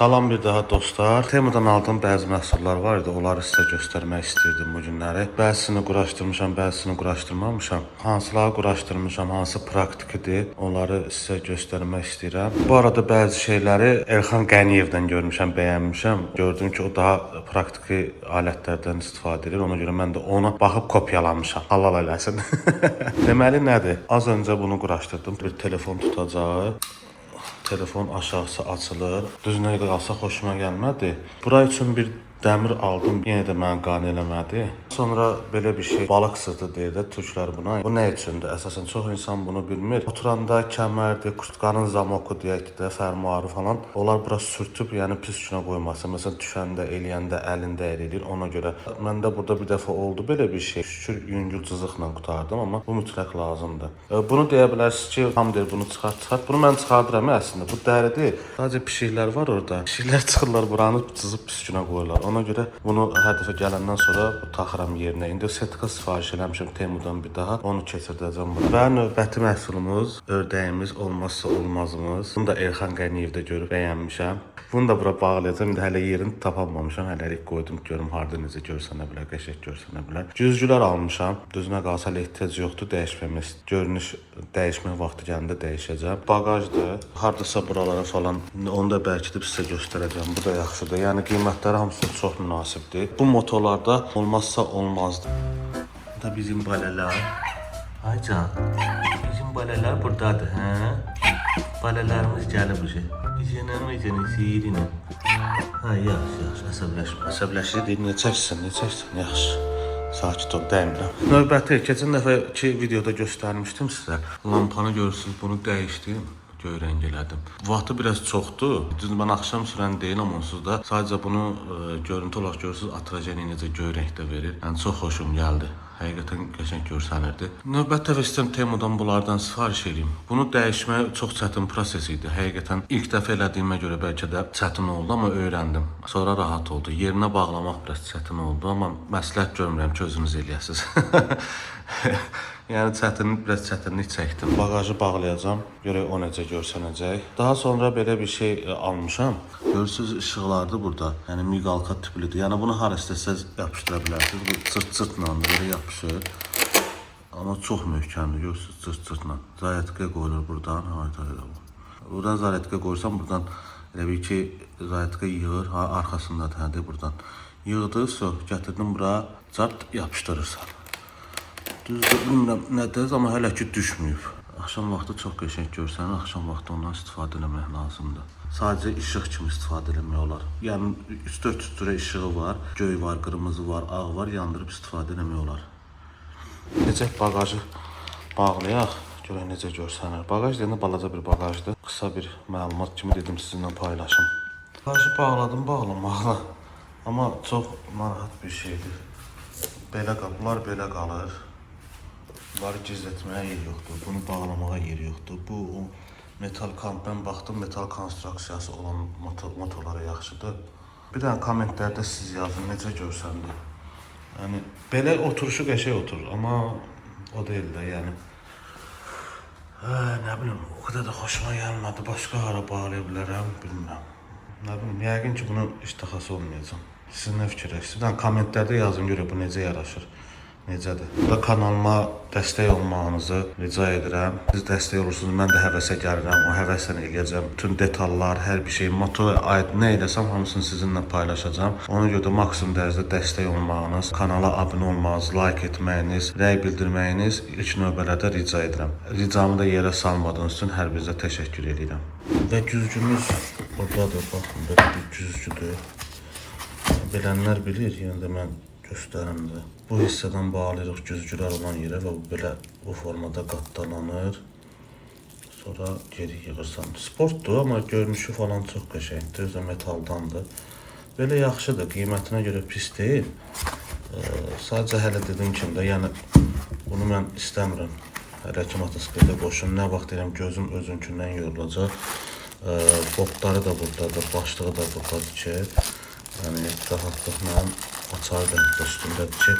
Salam bir daha dostlar. Temudan aldığım bəzi məhsullar var idi. Onları sizə göstərmək istirdim bu günləri. Bəzisini quraşdırmışam, bəzisini quraşdırmamışam. Hansıları quraşdırmışam, hansı praktikadır, onları sizə göstərmək istəyirəm. Bu arada bəzi şeyləri Elxan Qəniyevdən görmüşəm, bəyənmişəm. Gördüm ki, o daha praktiki alətlərdən istifadə edir. Ona görə mən də onu baxıb kopyalamışam. Halal eləsin. Deməli nədir? Az öncə bunu quraşdırdım. Bir telefon tutacağı. Telefon aşağısı açılır. Düzünə qalsa xoşuma gəlmədi. Bura üçün bir dəmir aldım. Yenə də məni qane eləmədi. Sonra belə bir şey, balıq sırtı deyir də türklər buna. Bu nə üçündür? Əsasən çox insan bunu bilmir. Oturanda kəmərdir, kurtkanın zamoku deyək də, fərmuarı falan. Onlar bura sürtüb, yəni pis günə qoymasın. Məsələn, düşəndə, eləyəndə əlində eləyir. Ona görə məndə burada bir dəfə oldu belə bir şey. Şükür yüngül cızıqla qurtardım, amma bu mütləq lazımdır. Bunu deyə bilərsiniz ki, tam deyir bunu çıxart. Bunu mən çıxardıram əslində. Bu dəridir. Sadəcə pişiklər var orada. Pişiklər çıxırlar buranı cızıb pis günə qoyurlar. Ona görə bunu hər dəfə gələndən sonra taxıram yerinə. İndi setka sifariş eləmişəm Temudan bir daha. Onu keçirdəcəm bura. Və növbəti məhsulumuz, ördəyimiz olmazsa olmazımız. Bunu da Elxan Qəniyevdə görüb bəyənmişəm. Bunu da bura bağlayacağam. İndi hələ yerini tapamamışam. Hələlik qoydum görüm harda necə görsənə bilər, qəşəng görsənə bilər. Güzgülər almışam. Düzünə qalsa ehtiyac yoxdur dəyişməmək. Görünüş dəyişmək vaxtı gələndə dəyişəcəm. Bagajdır. Hardasa buralara falan. Onu da bəlkə də sizə göstərəcəm. Bu da yaxşıdır. Yəni qiymətləri hamısı çox münasibdir. Bu motorlarda olmazsa olmazdır. Bu da bizim balələr. Aycan, bizim balələr buradadır, hə? Balələrimiz gəlib ucu. İcənə, seyirinə. Ha, yaxşı, əsəbləşir deyir, niyə çəksin, yaxşı. Sakit ol, dəymirəm. Növbəti, keçən dəfəki videoda göstərmişdim sizə. Lampanı görürsünüz, bunu dəyişdim. Göy rəng elədim. Vaxtı biraz çoxdur. Düzdür, mən axşam sürən deyiləm onsuz da. Sadəcə bunu görüntü olaraq görürsünüz, atrajeni necə göy rəngdə verir. Yəni çox xoşum gəldi. Həqiqətən qəşəng görsənirdi. Növbət dəfə istəyirəm Temudan bunlardan sifariş edeyim. Bunu dəyişmək çox çətin proses idi. Həqiqətən ilk dəfə elədiyimə görə bəlkə də çətin oldu, amma öyrəndim. Sonra rahat oldu. Yerinə bağlamaq biraz çətin oldu, amma məsləhət görmürəm ki, özünüz eləyəsiniz. Yəni biraz çətinlik çəkdim. Bagajı bağlayacağam. Görək o necə görsənəcək. Daha sonra belə bir şey almışam. Görürsünüz işıqlardır burada. Yəni miqalka tiplidir. Yəni bunu hara istəsəz yapışdıra bilərsiniz. Bu çırt-çırtla belə yapışır. Amma çox möhkəmdir. Görürsünüz çırt-çırtla. Zaryadkaya qoyulur buradan. Buradan zaryadkaya qoyursam buradan elə bir ki zaryadka yığır. Arxasındadır hədir buradan. Yığdı, gətirdim bura. Çart yapışdırırsan. Düzdür, bilmirəm nədir, amma hələ ki düşməyib. Axşam vaxtı çox qəşəng görsənir, axşam vaxtı ondan istifadə eləmək lazımdır. Sadəcə işıq kimi istifadə eləmək olar. Yəni 3-4 cürə işığı var, göy var, qırmızı var, ağ var, yandırıb istifadə eləmək olar. Necə bagajı bağlayaq, görək necə görsənir. Bagaj deyəndə balaca bir bagajdır. Qısa bir məlumat kimi dedim sizinlə paylaşım. Bagajı bağladım, bağlamaqla. Amma çox narahat bir şeydir. Belə qapılar belə qalır. Bunları gizlətməyə yer yoxdur, bunu bağlamağa yer yoxdur. Bu o metal mən baxdım, metal konstruksiyası olan motorlara yaxşıdır. Bir dənə kommentlərdə siz yazın, necə görsəndi. Yəni, belə oturuşu qəşəng oturur, amma o deyil də, yəni. Nə bilim, o qədər də xoşuma gəlmədi, başqa hara bağlaya bilərəm, bilmirəm. Nə bilim, yəqin ki, bunun iştahası olmayacaq. Siz nə fikirləşsiniz? Bir dənə kommentlərdə yazın, görək bu necə yaraşır. Necədir? Burada kanalıma dəstək olmağınızı rica edirəm. Siz dəstək olursunuz, mən də həvəsə gəlirəm, o həvəslə eləyəcəm. Bütün detallar, hər bir şey, motora aid nə eləsəm, hamısını sizinlə paylaşacağım. Ona görə də maksimum dərəcədə dəstək olmağınız, kanala abunə olmağınız, like etməyiniz, rəy bildirməyiniz ilk növbələrdə rica edirəm. Ricamı da yerə salmadığınız üçün hər birinizə təşəkkür edirəm. Və güzgümüz oradadır, baxın, belə bir güzgüdür. Bilənlər bilir, yəni də mən göstərim də. Bu hissədən bağlayırıq güzgülər olan yerə və belə bu formada qatlanır. Sonra geri yığırsan. Sportdur, amma görünüşü falan çox qəşəngdir. Özü də metaldandır. Belə yaxşıdır, qiymətinə görə pis deyil. Sadəcə hələ dediyim kimi də, yəni bunu mən istəmirəm. Hələ ki motosikletə qoşun. Nə vaxt deyirəm, gözüm özünkündən yorulacaq. Botları da buradadır, başlığı da buradadır ki, yəni rahatlıqla açar rəngdə üstündədir ki,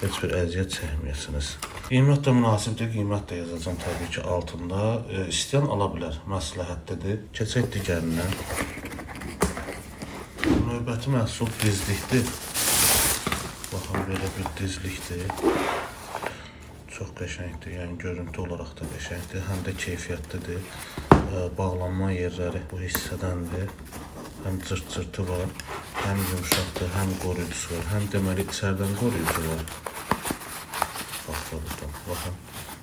heç bir əziyyət çəkməyəsiniz. Qiymət də münasibdir, qiymət də yazacağım təbii ki altında. İstəyən ala bilər, məsləhətlidir. Keçək digərindən. Növbəti məhsul dizlikdir. Baxın, belə bir dizlikdir. Çox qəşəngdir, yəni görüntü olaraq da qəşəngdir, həm də keyfiyyətlidir. Bağlanma yerləri bu hissədəndir. Həm cırt-cırtı var, həm yumuşaqdır, həm qoruyucusu var, həm deməli içərdən qoruyucu var. Baxın,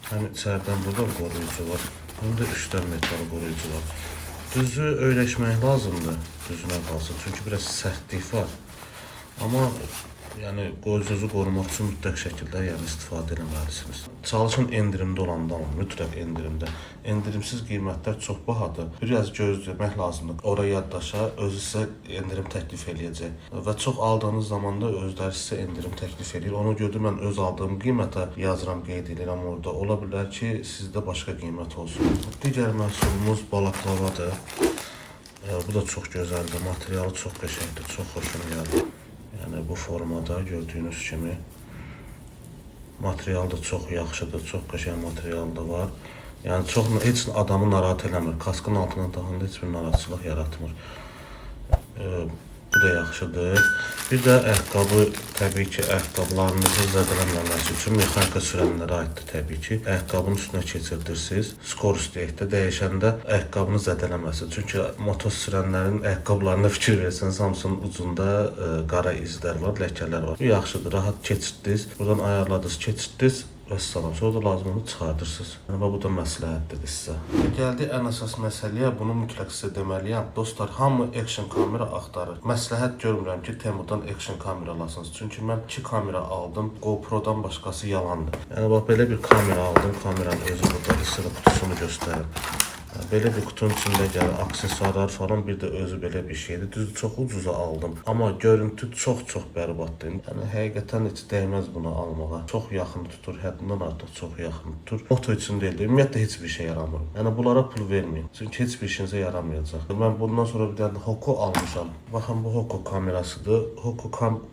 həm içərdən buradan qoruyucu var, həm də üstdən metal qoruyucu var. Düzü öyrəşmək lazımdır, düzünə qalsın, çünki biraz sərtlik var. Amma yəni qoyucunuzu qorumaq üçün mütləq şəkildə istifadə etməlisiniz. Çalışın endirimdə olanda alın, mütləq endirimdə. Endirimsiz qiymətlər çox bahadır. Biraz gözləmək lazımdır. Ora yaddaşa özü sizə endirim təklif eləyəcək. Və çox aldığınız zaman da özləri sizə endirim təklif eləyir. Ona görə mən öz aldığım qiymətə yazıram, qeyd edirəm orada. Ola bilər ki, sizdə başqa qiymət olsun. Digər məhsulumuz balaklavadır. Bu da çox gözəldir. Materialı çox qəşəngdir, çox xoşuma gəldi. Yəni bu formada gördüyünüz kimi material da çox yaxşıdır, çox qəşəng material da var. Yəni çox heç adamı narahat eləmir. Kaskın altına taxanda heç bir narahatçılıq yaratmır. Bu da yaxşıdır. Bir də ayaqqabı, təbii ki, ayaqqabılarınızı zədələnməməsi üçün mexanika sürənlərə aiddir təbii ki. Ayaqqabının üstünə keçirdirsiniz. Skorustlikdə dəyişəndə ayaqqabını zədələməsin. Çünki motor sürənlərin ayaqqabılarına fikir versəniz, hamısının ucunda qara izlər var, ləkələr var. Bu yaxşıdır, rahat keçirdiniz. Buradan ayarladınız, keçirdiniz. Vəssalam, sonra da lazım onu çıxardırsınız. Yəni, bu da məsləhətdir sizə. Gəldi ən əsas məsələyə, bunu mütləq sizə deməliyəm. Dostlar, hamı action kamera axtarır. Məsləhət görmürəm ki, Temudan action kamera alasınız. Çünki mən 2 kamera aldım, GoPro'dan başqası yalandır. Yəni, bax, belə bir kamera aldım, kameranın özü burada, sizə kutusunu göstərim. Belə bir kutunun içində gəlir, aksesuarlar falan, bir də özü belə bir şeydir. Düzdür, çox ucuza aldım. Amma görüntü çox bərbaddır. Yəni, həqiqətən heç dəyməz bunu almağa. Çox yaxın tutur, həddindən artıq çox yaxın tutur. Foto üçün deyil, ümumiyyətlə heç bir şey yaramır. Yəni, bunlara pul verməyin. Çünki heç bir işinizə yaramayacaq. Mən bundan sonra bir dənə Hoko almışam. Baxın, bu Hoko kamerasıdır.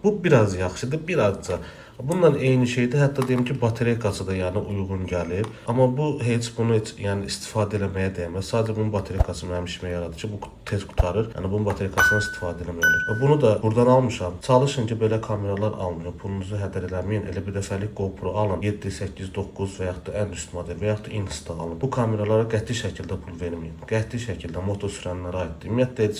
Bu biraz yaxşıdır, birazca. Bununla eyni şeydir. Hətta deyim ki, batareykası da yəni uyğun gəlir. Amma bu heç bunu yəni istifadə eləməyə dəyməz. Sadəcə bunun batareykası mənim işimə yaradı ki, bu tez qurtarır. Yəni bunun batareykasından istifadə eləmək olur. Və bunu da buradan almışam. Çalışın ki, belə kameralar almayın. Pulunuzu hədər eləməyin. Elə bir dəfəlik GoPro alın. 7, 8, 9 və yaxud da ən üst model və yaxud da Insta alın. Bu kameralara qəti şəkildə pul verməyin. Qəti şəkildə moto sürənlərə aiddir. Ümumiyyətlə heç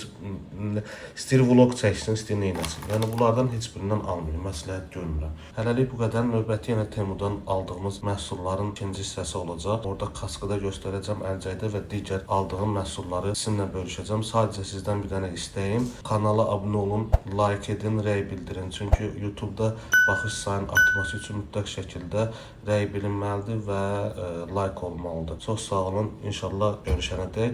istəyir vlog çəksin, istəyir neynəsin. Yəni bunlardan heç birindən almayın. Məsləhət görmürəm. Hələlik bu qədər. Növbəti yenə Temudan aldığımız məhsulların ikinci hissəsi olacaq. Orada kaskada göstərəcəm, əlcəkdə və digər aldığım məhsulları sizinlə bölüşəcəm. Sadəcə sizdən bir dənə istəyim. Kanala abunə olun, like edin, rəy bildirin. Çünki YouTube'da baxış sayının artması üçün mütləq şəkildə rəy bilinməlidir və like olmalıdır. Çox sağ olun. İnşallah görüşənədək.